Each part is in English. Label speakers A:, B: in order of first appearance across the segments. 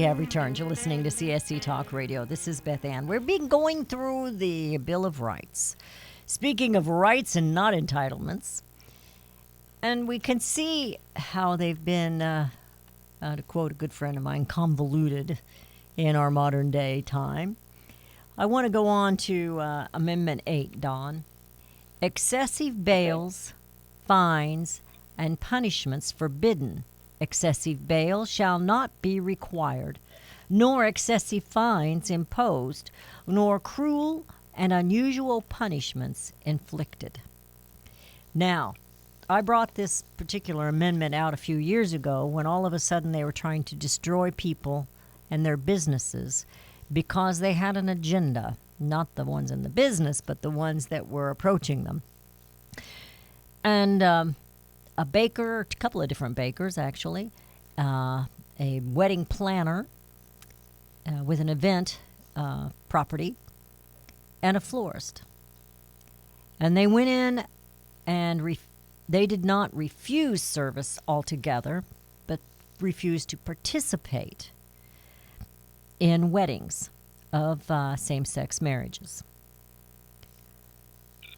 A: have returned. You're listening to CSC Talk Radio. This is Beth Ann. We've been going through the Bill of Rights. Speaking of rights and not entitlements, and we can see how they've been, to quote a good friend of mine, convoluted in our modern day time. I want to go on to Amendment 8, Don. Excessive bails, fines, and punishments forbidden. Excessive bail shall not be required, nor excessive fines imposed, nor cruel and unusual punishments inflicted. Now, I brought this particular amendment out a few years ago when all of a sudden they were trying to destroy people and their businesses because they had an agenda, not the ones in the business, but the ones that were approaching them. And a baker, a couple of different bakers actually, a wedding planner with an event property, and a florist. And they went in and they did not refuse service altogether, but refused to participate in weddings of same-sex marriages.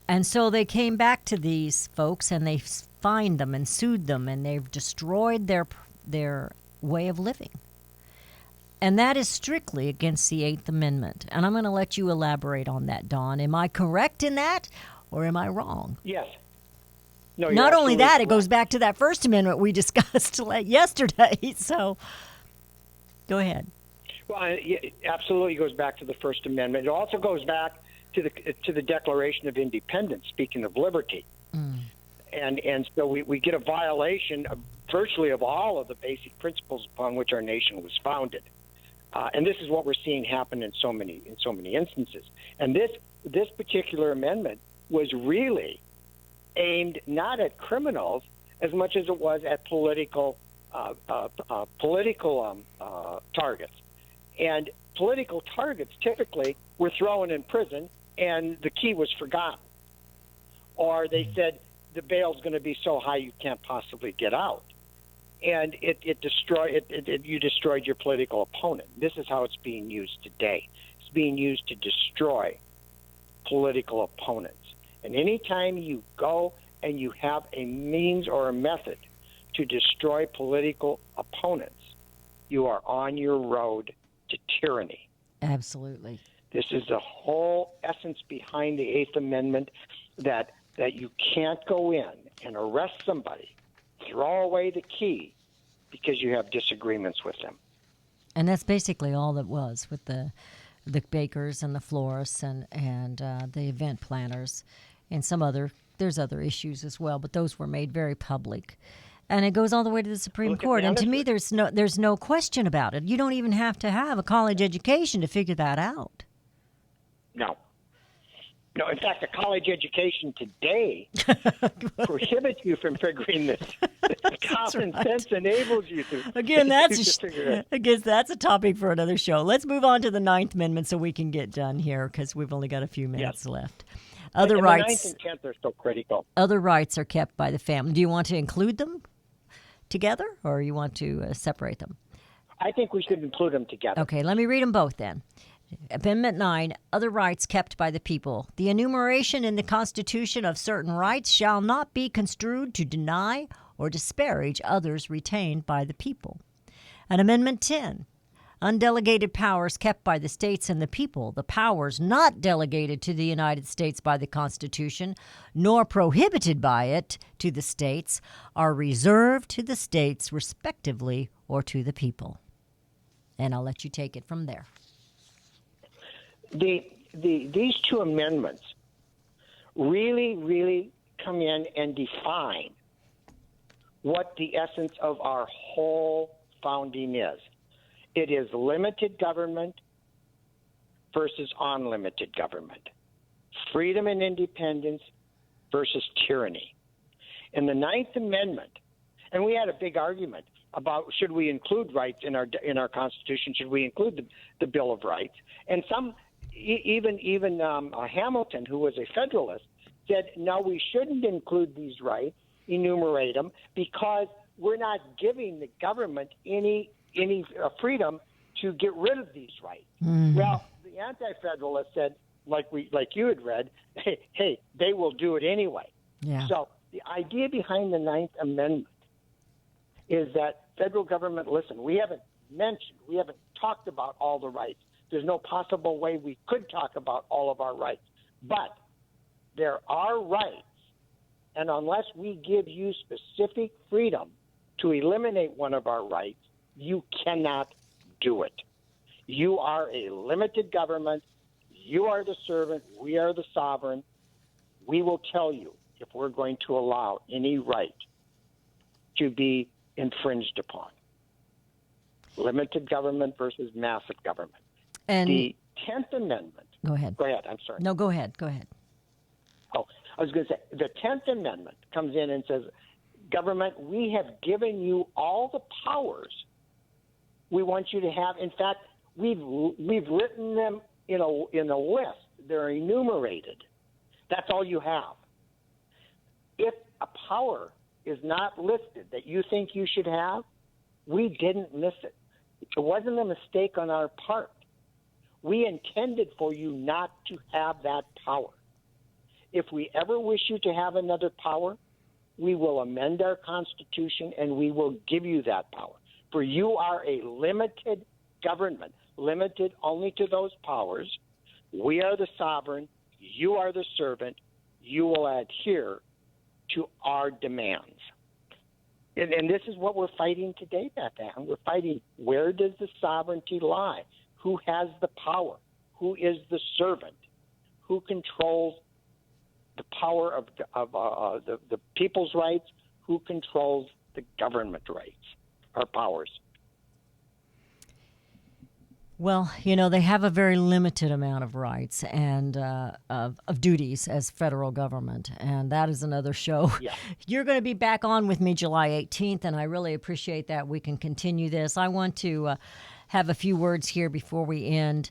A: And so they came back to these folks and they fined them and sued them, and they've destroyed their way of living. And that is strictly against the Eighth Amendment. And I'm going to let you elaborate on that, Don. Am I correct in that, or am I wrong?
B: Yes. No,
A: not only that,
B: correct.
A: It goes back to that First Amendment we discussed yesterday. So go ahead.
B: Well, it absolutely goes back to the First Amendment. It also goes back to the Declaration of Independence, speaking of liberty. And so we get a violation of virtually of all of the basic principles upon which our nation was founded. And this is what we're seeing happen in so many instances. And this particular amendment was really aimed not at criminals as much as it was at political targets. And political targets typically were thrown in prison, and the key was forgotten. Or they said the bail's going to be so high you can't possibly get out. And you destroyed your political opponent. This is how it's being used today. It's being used to destroy political opponents. And anytime you go and you have a means or a method to destroy political opponents, you are on your road to tyranny.
A: Absolutely.
B: This is the whole essence behind the Eighth Amendment, that you can't go in and arrest somebody, throw away the key because you have disagreements with them.
A: And that's basically all that was with the bakers and the florists and the event planners, and there's other issues as well, but those were made very public. And it goes all the way to the Supreme Court. And to me, there's no question about it. You don't even have to have a college education to figure that out.
B: No, in fact, a college education today prohibits you from figuring this. Common sense enables you to.
A: Again, that's a topic for another show. Let's move on to the Ninth Amendment so we can get done here, because we've only got a few minutes left. Other rights.
B: The 9th and 10th are so critical.
A: Other rights are kept by the family. Do you want to include them together, or you want to separate them?
B: I think we should include them together.
A: Okay, let me read them both then. Amendment 9, other rights kept by the people. The enumeration in the Constitution of certain rights shall not be construed to deny or disparage others retained by the people. And Amendment 10, undelegated powers kept by the states and the people, the powers not delegated to the United States by the Constitution, nor prohibited by it to the states, are reserved to the states respectively or to the people. And I'll let you take it from there.
B: These two amendments really come in and define what the essence of our whole founding is. It is limited government versus unlimited government. Freedom and independence versus tyranny. In the Ninth Amendment, and we had a big argument about should we include rights in our Constitution, should we include the Bill of Rights, and some even Hamilton, who was a Federalist, said no, we shouldn't include these rights, enumerate them, because we're not giving the government any freedom to get rid of these rights. Well, the anti-federalists said, like you had read, hey, they will do it anyway.
A: Yeah.
B: So the idea behind the Ninth Amendment is that federal government, listen, we haven't talked about all the rights. There's no possible way we could talk about all of our rights. But there are rights, and unless we give you specific freedom to eliminate one of our rights, you cannot do it. You are a limited government. You are the servant. We are the sovereign. We will tell you if we're going to allow any right to be infringed upon. Limited government versus massive government.
A: And
B: the 10th Amendment.
A: Go ahead.
B: Go ahead. I'm sorry.
A: No, go ahead. Go ahead.
B: Oh, I was going to say, the 10th Amendment comes in and says, government, we have given you all the powers we want you to have. In fact, we've written them in a list. They're enumerated. That's all you have. If a power is not listed that you think you should have, we didn't miss it. It wasn't a mistake on our part. We intended for you not to have that power. If we ever wish you to have another power, we will amend our Constitution and we will give you that power. For you are a limited government, limited only to those powers. We are the sovereign. You are the servant. You will adhere to our demands. And this is what we're fighting today, Beth Ann. We're fighting, where does the sovereignty lie? Who has the power? Who is the servant? Who controls the power of the people's rights? Who controls the government rights or powers?
A: Well, they have a very limited amount of rights and of duties as federal government, and that is another show.
B: Yeah.
A: You're going to be back on with me July 18th, and I really appreciate that. We can continue this. I want to have a few words here before we end.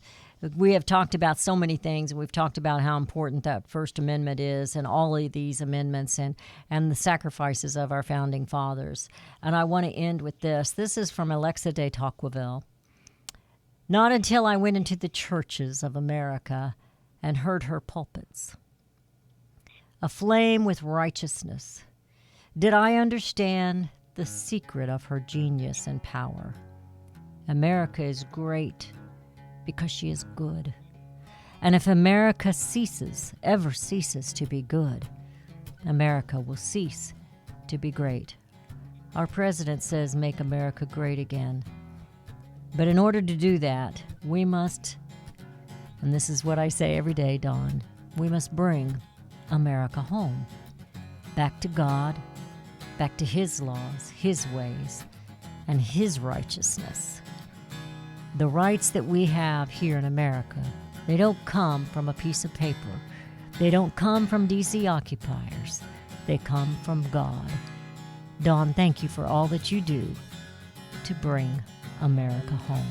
A: We have talked about so many things. We've talked about how important that First Amendment is and all of these amendments and the sacrifices of our founding fathers. And I want to end with this. This is from Alexa de Tocqueville. Not until I went into the churches of America and heard her pulpits, aflame with righteousness, did I understand the secret of her genius and power. America is great because she is good. And if America ever ceases to be good, America will cease to be great. Our president says, make America great again. But in order to do that, we must, and this is what I say every day, Dawn, we must bring America home. Back to God, back to His laws, His ways, and His righteousness. The rights that we have here in America, they don't come from a piece of paper. They don't come from DC occupiers. They come from God. Dawn, thank you for all that you do to bring America home.